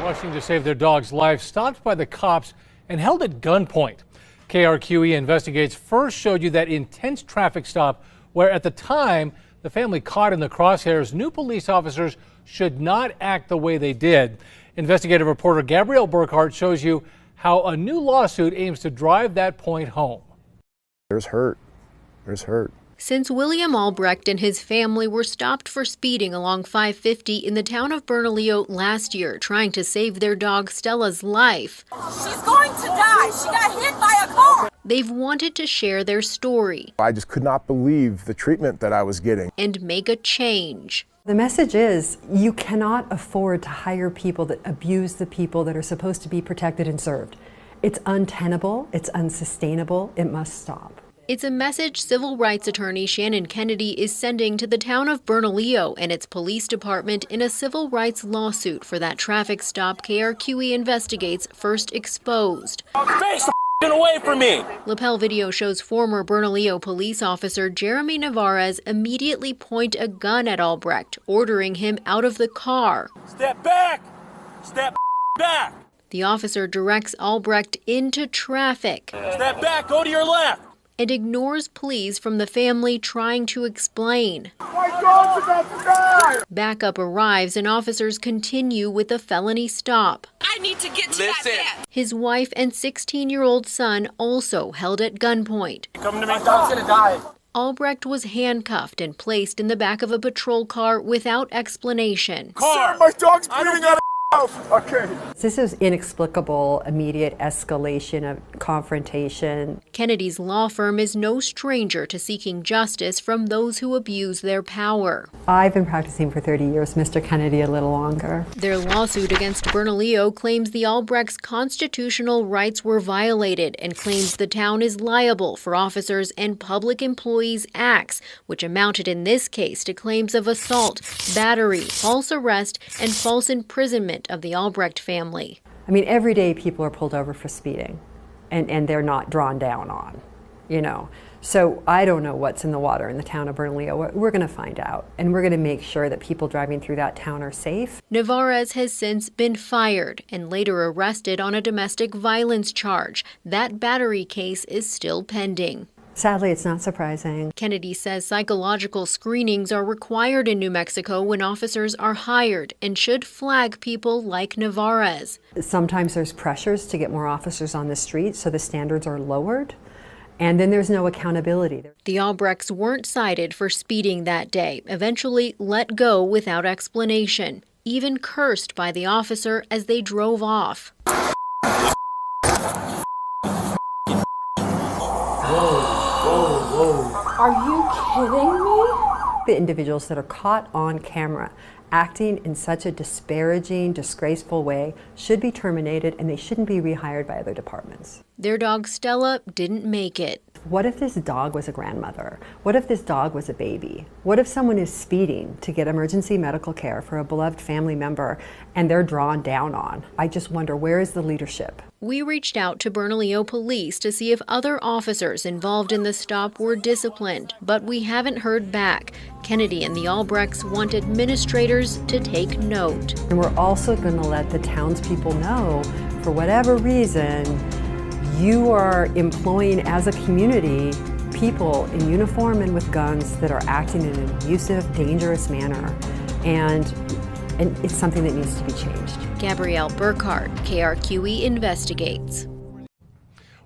Rushing to save their dog's life, stopped by the cops and held at gunpoint. KRQE Investigates first showed you that intense traffic stop where at the time the family caught in the crosshairs knew police officers should not act the way they did. Investigative reporter Gabrielle Burkhart shows you how a new lawsuit aims to drive that point home. There's hurt. Since William Albrecht and his family were stopped for speeding along 550 in the town of Bernalillo last year, trying to save their dog Stella's life. She's going to die. She got hit by a car. They've wanted to share their story. I just could not believe the treatment that I was getting. And make a change. The message is you cannot afford to hire people that abuse the people that are supposed to be protected and served. It's untenable. It's unsustainable. It must stop. It's a message civil rights attorney Shannon Kennedy is sending to the town of Bernalillo and its police department in a civil rights lawsuit for that traffic stop KRQE Investigates first exposed. Face the away from me! Lapel video shows former Bernalillo police officer Jeremy Navarez immediately point a gun at Albrecht, ordering him out of the car. Step back! Step back! The officer directs Albrecht into traffic. Step back, go to your left! And ignores pleas from the family trying to explain. My dog's about to die. Backup arrives and officers continue with the felony stop. I need to get to that vet. His wife and 16-year-old son also held at gunpoint. Come to me. My dog's gonna die. Albrecht was handcuffed and placed in the back of a patrol car without explanation. Car! My dog's bleeding out of Okay. This is inexplicable, immediate escalation of confrontation. Kennedy's law firm is no stranger to seeking justice from those who abuse their power. I've been practicing for 30 years, Mr. Kennedy a little longer. Their lawsuit against Bernalillo claims the Albrechts' constitutional rights were violated and claims the town is liable for officers and public employees' acts, which amounted in this case to claims of assault, battery, false arrest, and false imprisonment of the Albrecht family. I mean, every day people are pulled over for speeding and they're not drawn down on, you know. So I don't know what's in the water in the town of Bernalillo. We're going to find out, and we're going to make sure that people driving through that town are safe. Navarez has since been fired and later arrested on a domestic violence charge. That battery case is still pending. Sadly, it's not surprising. Kennedy says psychological screenings are required in New Mexico when officers are hired and should flag people like Navarez. Sometimes there's pressures to get more officers on the street, so the standards are lowered, and then there's no accountability. The Albrechts weren't cited for speeding that day, eventually let go without explanation, even cursed by the officer as they drove off. Are you kidding me? The individuals that are caught on camera acting in such a disparaging, disgraceful way should be terminated, and they shouldn't be rehired by other departments. Their dog Stella didn't make it. What if this dog was a grandmother? What if this dog was a baby? What if someone is speeding to get emergency medical care for a beloved family member and they're drawn down on? I just wonder, where is the leadership? We reached out to Bernalillo police to see if other officers involved in the stop were disciplined, but we haven't heard back. Kennedy and the Albrechts want administrators to take note. And we're also going to let the townspeople know, for whatever reason, you are employing as a community people in uniform and with guns that are acting in an abusive, dangerous manner. And it's something that needs to be changed. Gabrielle Burkhart, KRQE Investigates.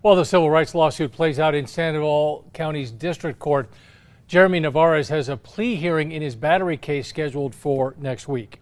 While the civil rights lawsuit plays out in Sandoval County's district court, Jeremy Navarez has a plea hearing in his battery case scheduled for next week.